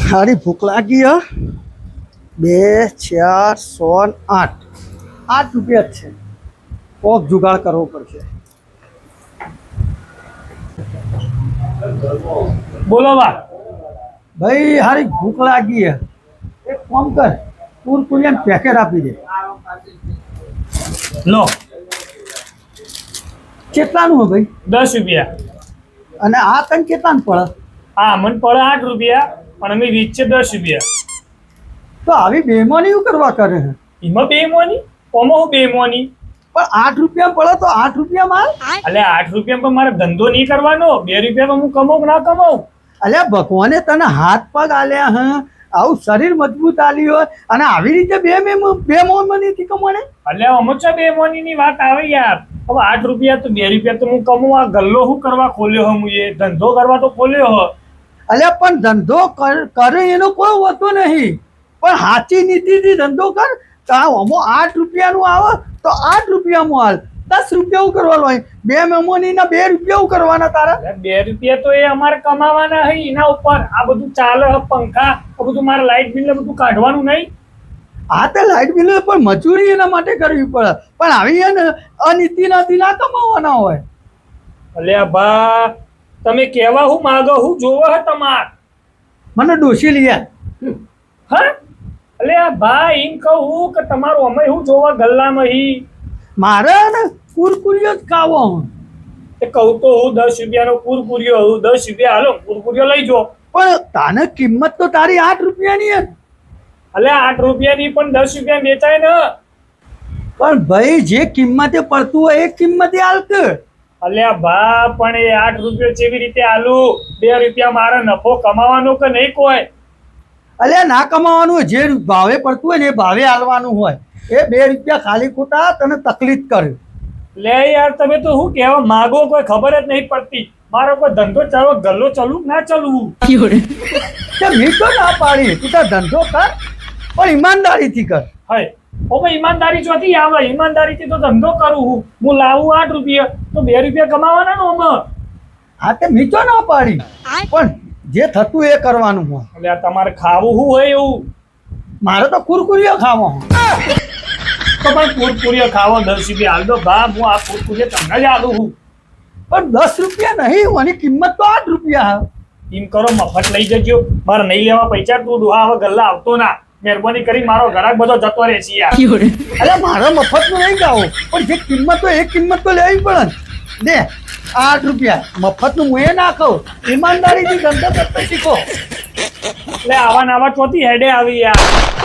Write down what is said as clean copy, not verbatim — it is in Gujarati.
હારી ભૂખ લાગી હ 2 4 100 8 રૂપિયા જ છે કોક જુગાડ કરવો પડશે બોલો બા ભાઈ હારી ભૂખ લાગી હે એક કામ કર કુરકુરિયાનું પેકેટ આપી દે લો કેટલાનું હે ભાઈ 10 રૂપિયા અને આ તને કેટલાનું પડે હા મને પડે 8 રૂપિયા પણ અમે વેચીએ 10 રૂપિયા તો આવી બેમાની શું કરવા કરે છે એમાં બે મોની ઓમાં હું બે મોની પણ 8 રૂપિયા પડે તો 8 રૂપિયા માલ એટલે 8 રૂપિયા પણ મારે ધંધો નહીં કરવાનો 2 રૂપિયા તો હું કમાઉં કે ના કમાઉં અલ્યા ભગવાને તને હાથ પગ આલ્યા હ આવું શરીર મજબૂત આલી હોય અને આવી રીતે બે મોનથી કમાણે એટલે અમુક છે બે મોની ની વાત આવે યાર હવે 8 રૂપિયા તો 2 રૂપિયા તો હું કમાઉં આ ગલ્લો શું કરવા ખોલ્યો હું એ ધંધો કરવા તો ખોલ્યો હ અલ્યા પણ ધંધો કરે એનો કોઈ હોતો નહીં પણ સાચી નીતિથી ધંધો કર તો અમો 8 રૂપિયાનું આવે તો 8 રૂપિયામાં હાલ 10 રૂપિયા કરવાનું હોય બે મેમોનીના 2 રૂપિયા કરવાના તારા 2 રૂપિયા તો એ અમારે કમાવાના હે એના ઉપર આ બધું ચાલે હ પંખા આ બધું મારે લાઇટ બિલ ને બધું કાઢવાનું નહીં હા તે લાઇટ બિલ પણ મજૂરી એના માટે કરવી પડે પણ આવી ને અનીતિનાથી ના કમાવાના હોય અલ્યા બા તમે કહેવા હું માગો હું જોવો હે તમાર મને ડોસી લીયા હા અલ્યા બા એમ કહું કે તમારું અમે હું જોવા ગલ્લામાં હી મારે ને કુરકુરિયો જ ખાવો એ કહું તો હું 10 રૂપિયાનો કુરકુરિયો હું 10 રૂપિયા હાલો કુરકુરિયો લઈ જો પણ તાને કિંમત તો તારી 8 રૂપિયાની હે અલ્યા 8 રૂપિયાની પણ 10 રૂપિયા વેચાય ને પણ ભાઈ જે કિંમતે પડતું હોય એ કિંમતે હાલત અલ્યા બા પણ એ 8 રૂપિયા કેવી રીતે આલું 2 રૂપિયા મારે નફો કમાવાનો કે નહીં કોઈ અલ્યા ના કમાવાનું હોય જે ભાવે પડતું હોય ને એ ભાવે હાલવાનું હોય એ 2 રૂપિયા ખાલી ખોટા તને તકલીફ કરે લે યાર તમે તો શું કહેવા માગો કોઈ ખબર જ નહીં પડતી મારો કોઈ ધંધો ચાલો ગલ્લો ચાલુ ના ચાલવું મેં તો ના પાડી તું તાર ધંધો કર પણ ઈમાનદારીથી કર હાય ઓ ભાઈ ઈમાનદારી ચોથી આવે ઈમાનદારીથી તો ધંધો કરું હું લાવું 8 રૂપિયા તો 2 રૂપિયા કમાવાના ને આમાં હા તે મેં તો ના પાડી પણ જે થતું એ કરવાનું હોય એટલે તમારે ખાવું શું હોય એવું મારે તો કુરકુરિયો ખાવો તો પણ કુરકુરિયો ખાવો 10 રૂપિયા હાલ દો બા હું આ કુરકુરિયો તમને જ આલું હું પણ 10 રૂપિયા નહીં એની કિંમત તો 8 રૂપિયા એમ કરો મફત લઈ જજો મારે નહીં લેવા પૈસા તું ડોહા હવે ગલ્લા આવતો ના મહેરબાની કરી મારો ગ્રાહક બધો જતો રહે છે યાર અરે મારે મફતનું નહીં ગાવું પણ જે કિંમત હોય એ કિંમત તો લેવી પડે દે 8 રૂપિયા મફતનું હું એ ના કહું ઈમાનદારીથી ધંધો કરતા શીખો એટલે આવા ચોથી હેડે આવી યાર